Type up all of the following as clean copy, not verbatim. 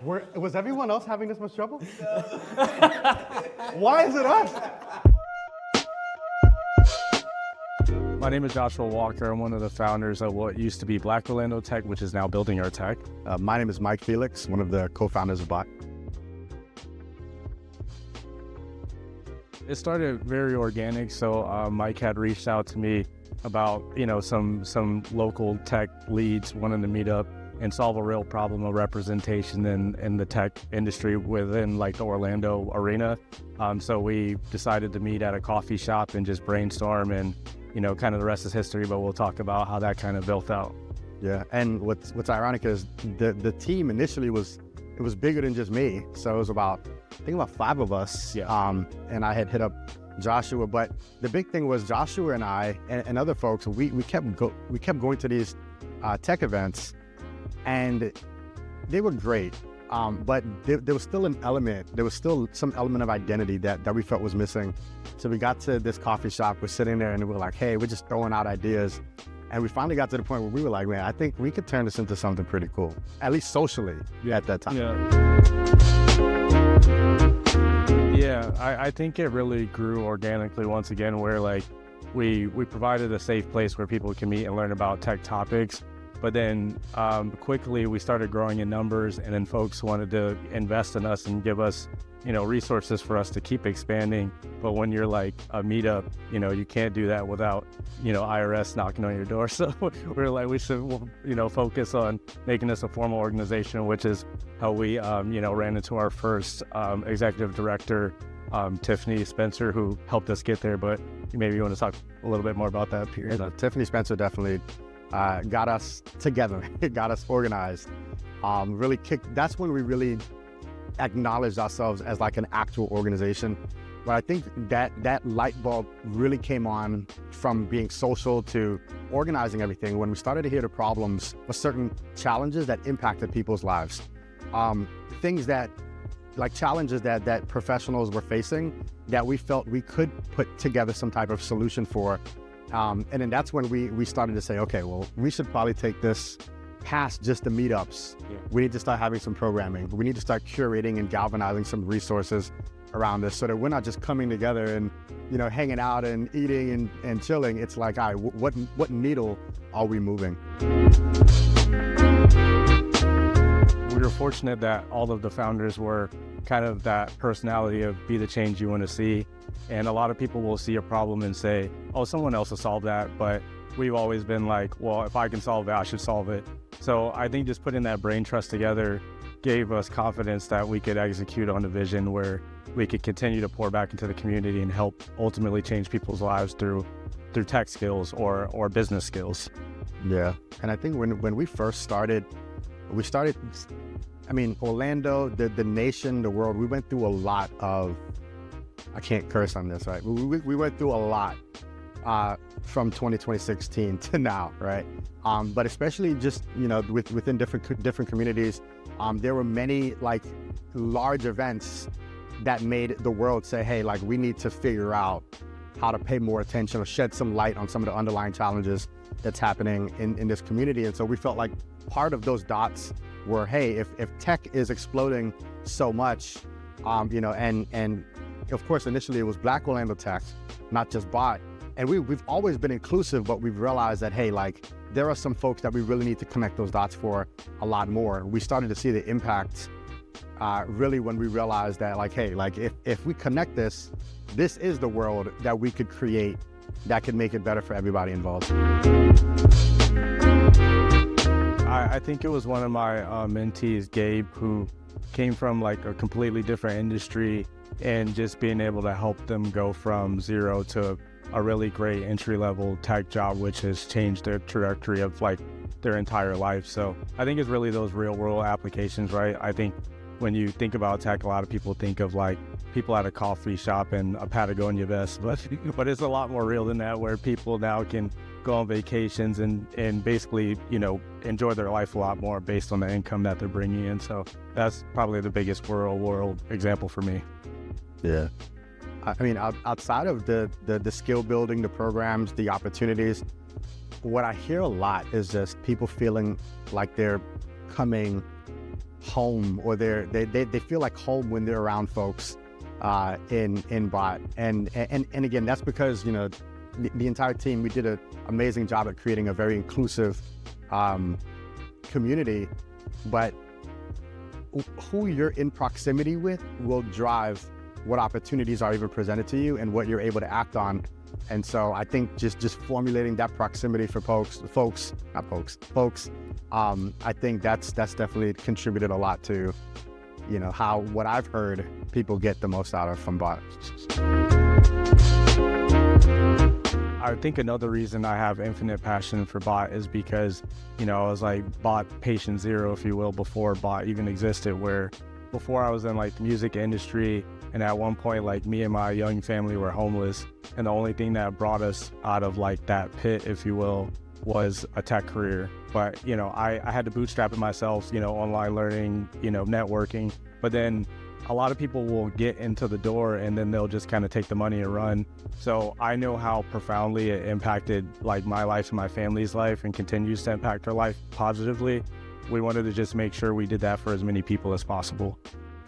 Was everyone else having this much trouble? Why is it us? My name is Joshua Walker. I'm one of the founders of what used to be Black Orlando Tech, which is now Building Our Tech. My name is Mike Felix, one of the co-founders of Bot. It started very organic, so Mike had reached out to me about some local tech leads wanting to meet up and solve a real problem of representation in the tech industry within like the Orlando arena. So we decided to meet at a coffee shop and just brainstorm, and kind of the rest is history, but we'll talk about how that kind of built out. Yeah, and what's ironic is the team initially was bigger than just me. So it was about 5 of us. Yeah. And I had hit up Joshua, but the big thing was Joshua and I and other folks. We kept going to these tech events, and they were great. But there was still some element of identity that we felt was missing. So we got to this coffee shop, we're sitting there and we were like, hey, we're just throwing out ideas. And we finally got to the point where we were like, man, I think we could turn this into something pretty cool, at least socially at that time. Yeah, I think it really grew organically once again, where like we provided a safe place where people can meet and learn about tech topics. But then quickly we started growing in numbers, and then folks wanted to invest in us and give us, resources for us to keep expanding. But when you're like a meetup, you can't do that without, IRS knocking on your door. So we're like, we should, focus on making this a formal organization, which is how we, ran into our first executive director, Tiffany Spencer, who helped us get there. But maybe you want to talk a little bit more about that period. Tiffany Spencer definitely got us together, got us organized, that's when we really acknowledged ourselves as like an actual organization. But I think that light bulb really came on from being social to organizing everything when we started to hear the problems or certain challenges that impacted people's lives. Challenges that professionals were facing that we felt we could put together some type of solution for. And then that's when we started to say, okay, well, we should probably take this past just the meetups. Yeah. We need to start having some programming. We need to start curating and galvanizing some resources around this so that we're not just coming together and, hanging out and eating and chilling. It's like, all right, what needle are we moving? We were fortunate that all of the founders were kind of that personality of be the change you want to see. And a lot of people will see a problem and say, oh, someone else will solve that. But we've always been like, well, if I can solve it, I should solve it. So I think just putting that brain trust together gave us confidence that we could execute on a vision where we could continue to pour back into the community and help ultimately change people's lives through tech skills or business skills. Yeah. And I think when we first started, Orlando, the nation, the world, we went through a lot of, I can't curse on this, right? We went through a lot from 2016 to now, right? But especially just, within different communities, there were many like large events that made the world say, hey, like we need to figure out how to pay more attention or shed some light on some of the underlying challenges that's happening in this community. And so we felt like part of those dots were, hey, if tech is exploding so much, and of course, initially it was Black Orlando Tech, not just Bot. And we've always been inclusive, but we've realized that, hey, like there are some folks that we really need to connect those dots for a lot more. We started to see the impact really when we realized that, like, hey, like if we connect this is the world that we could create that could make it better for everybody involved. I think it was one of my mentees, Gabe, who came from like a completely different industry, and just being able to help them go from zero to a really great entry-level tech job, which has changed their trajectory of like their entire life. So I think it's really those real-world applications, right? I think when you think about tech, a lot of people think of like people at a coffee shop and a Patagonia vest, but it's a lot more real than that, where people now can go on vacations and basically, enjoy their life a lot more based on the income that they're bringing in. So that's probably the biggest world example for me. Yeah. I mean, outside of the skill building, the programs, the opportunities, what I hear a lot is just people feeling like they're coming home, or they feel like home when they're around folks in bot. And again, that's because, you know, the entire team, we did an amazing job at creating a very inclusive community, but who you're in proximity with will drive what opportunities are even presented to you and what you're able to act on. And so I think just formulating that proximity for folks, I think that's definitely contributed a lot to, you know, what I've heard people get the most out of from bot. I think another reason I have infinite passion for bot is because, you know, I was like bot patient zero, if you will, before bot even existed, where before I was in like the music industry, and at one point, like me and my young family were homeless, and the only thing that brought us out of like that pit, if you will, was a tech career. But, you know, I had to bootstrap it myself, you know, online learning, you know, networking. But then a lot of people will get into the door and then they'll just kind of take the money and run. So I know how profoundly it impacted like my life and my family's life, and continues to impact our life positively. We wanted to just make sure we did that for as many people as possible.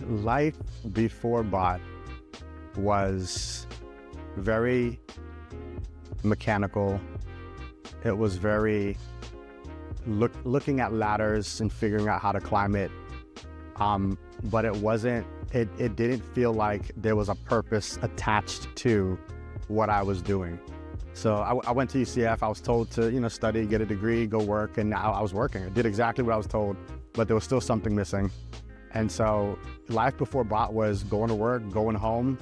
Life before bot was very mechanical. It was very looking at ladders and figuring out how to climb it. But it didn't feel like there was a purpose attached to what I was doing. So I went to UCF. I was told to, you know, study, get a degree, go work, and I was working. I did exactly what I was told, but there was still something missing. And so life before bot was going to work, going home,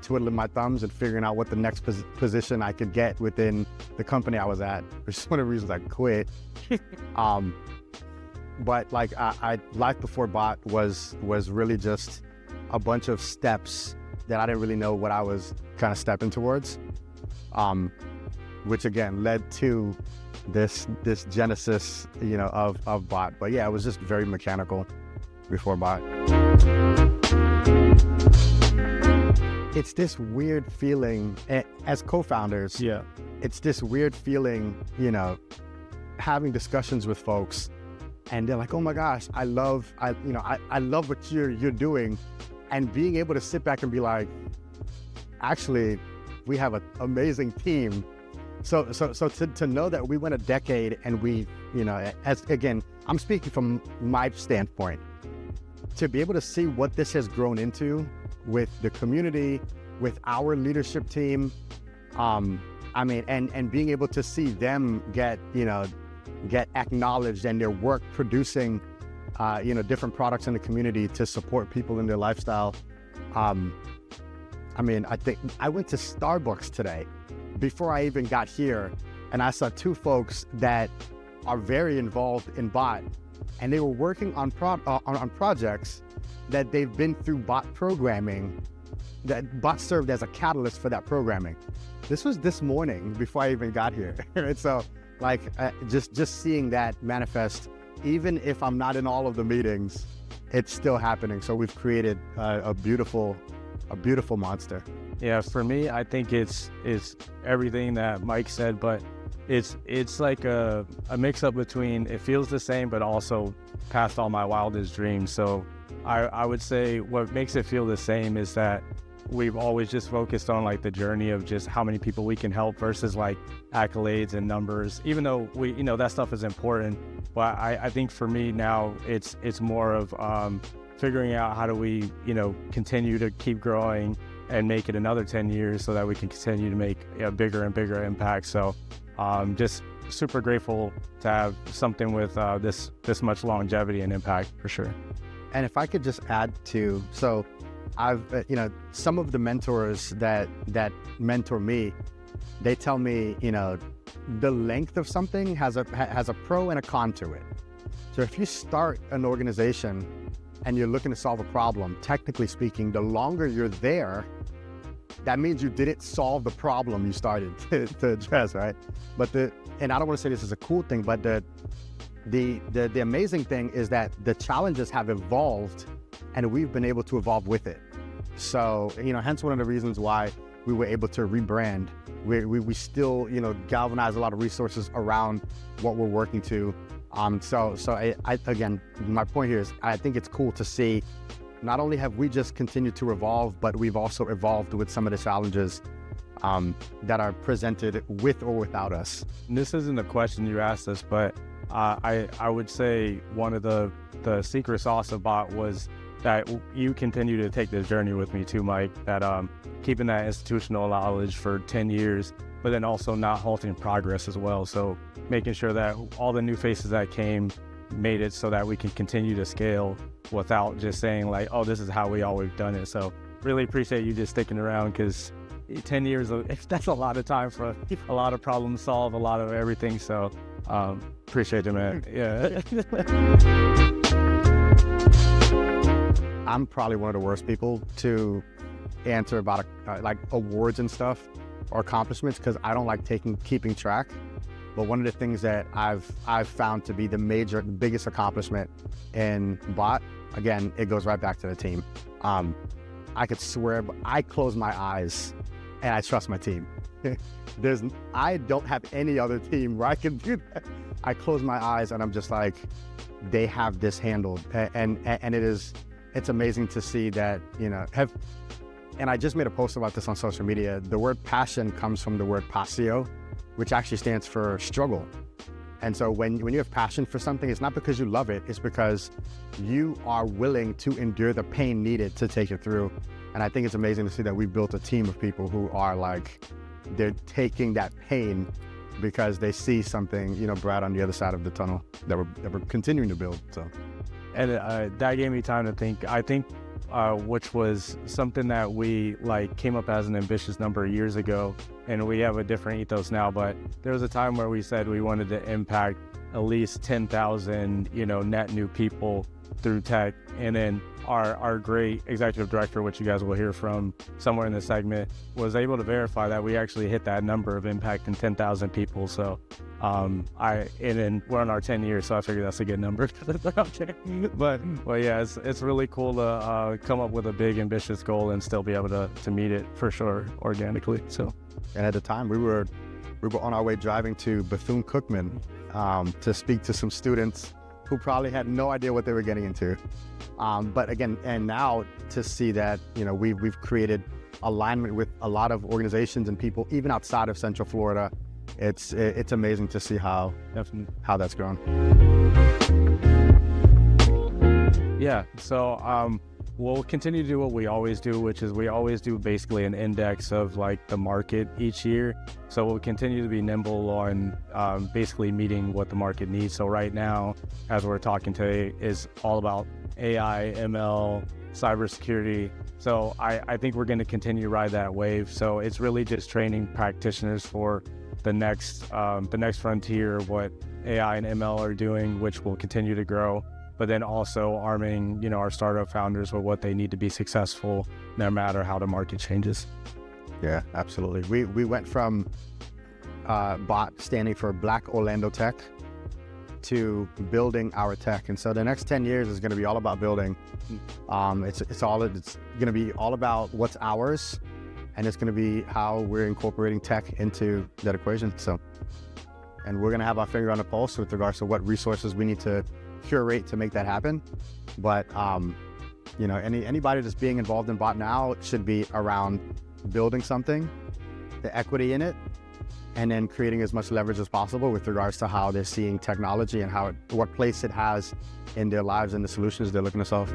twiddling my thumbs and figuring out what the next position I could get within the company I was at, which is one of the reasons I quit. But like life before bot was really just a bunch of steps that I didn't really know what I was kind of stepping towards, which again led to this genesis, you know, of bot. But yeah, it was just very mechanical before bot. It's this weird feeling as co-founders. Yeah. It's this weird feeling, you know, having discussions with folks and they're like, oh my gosh, I love what you're doing. And being able to sit back and be like, actually, we have an amazing team. So to know that we went a decade and we, you know, as again, I'm speaking from my standpoint, to be able to see what this has grown into with the community, with our leadership team, I mean, and being able to see them get acknowledged and their work producing, you know, different products in the community to support people in their lifestyle. I mean, I think I went to Starbucks today before I even got here, and I saw two folks that are very involved in bot, and they were working on projects that they've been through bot programming, that bot served as a catalyst for that programming. This was this morning before I even got here. And so like just seeing that manifest, even if I'm not in all of the meetings, it's still happening. So we've created a beautiful monster. Yeah, for me, I think it's everything that Mike said, but it's like a mix up between it feels the same, but also past all my wildest dreams. So I would say what makes it feel the same is that we've always just focused on like the journey of just how many people we can help versus like accolades and numbers, even though we, you know, that stuff is important. But I think for me now, it's more of figuring out how do we, you know, continue to keep growing and make it another 10 years so that we can continue to make a bigger and bigger impact. So just super grateful to have something with this much longevity and impact for sure. And if I could just add to, so I've, you know, some of the mentors that mentor me, they tell me, you know, the length of something has a pro and a con to it. So if you start an organization and you're looking to solve a problem, technically speaking, the longer you're there, that means you didn't solve the problem you started to address, right? But and I don't want to say this is a cool thing, but the amazing thing is that the challenges have evolved and we've been able to evolve with it. So, you know, hence one of the reasons why we were able to rebrand. We still, you know, galvanize a lot of resources around what we're working to. I again, my point here is I think it's cool to see not only have we just continued to evolve, but we've also evolved with some of the challenges that are presented with or without us. And this isn't a question you asked us, but I would say one of the secret sauce of Bot was that you continue to take this journey with me too, Mike, that keeping that institutional knowledge for 10 years, but then also not halting progress as well. So making sure that all the new faces that came made it so that we can continue to scale without just saying like, oh, this is how we always done it. So really appreciate you just sticking around, because 10 years, that's a lot of time for a lot of problems solved, a lot of everything. So appreciate it, man. Yeah. I'm probably one of the worst people to answer about like awards and stuff or accomplishments, because I don't like keeping track. But one of the things that I've found to be the biggest accomplishment in Bot, again, it goes right back to the team. I could swear, but I close my eyes and I trust my team. I don't have any other team where I can do that. I close my eyes and I'm just like, they have this handled, and it's amazing to see that, and I just made a post about this on social media. The word passion comes from the word passio, which actually stands for struggle. And so when you have passion for something, it's not because you love it, it's because you are willing to endure the pain needed to take it through. And I think it's amazing to see that we built a team of people who are like, they're taking that pain because they see something, bright on the other side of the tunnel that we're continuing to build. So, and that gave me time to think. I think which was something that we came up as an ambitious number of years ago, and we have a different ethos now. But there was a time where we said we wanted to impact at least 10,000, net new people through tech. And then our great executive director, which you guys will hear from somewhere in the segment, was able to verify that we actually hit that number of impacting 10,000 people. So and then we're on our 10 years, so I figure that's a good number. but yeah, it's really cool to come up with a big ambitious goal and still be able to meet it for sure organically. So, and at the time we were on our way driving to Bethune-Cookman to speak to some students who probably had no idea what they were getting into. But again, and now to see that, we've created alignment with a lot of organizations and people, even outside of Central Florida. It's amazing to see how that's grown. Yeah, so we'll continue to do what we always do, which is we always do basically an index of the market each year. So we'll continue to be nimble on basically meeting what the market needs. So right now, as we're talking today, is all about AI, ML, cybersecurity. So I think we're going to continue to ride that wave. So it's really just training practitioners for the next frontier, what AI and ML are doing, which will continue to grow. But then also arming, our startup founders with what they need to be successful, no matter how the market changes. Yeah, absolutely. We went from Bot standing for Black Orlando Tech to building our tech, and so the next 10 years is going to be all about building. It's going to be all about what's ours, and it's going to be how we're incorporating tech into that equation. So, and we're going to have our finger on the pulse with regards to what resources we need to curate to make that happen. But anybody that's being involved in Bot now should be around building something, the equity in it, and then creating as much leverage as possible with regards to how they're seeing technology and what place it has in their lives and the solutions they're looking to solve.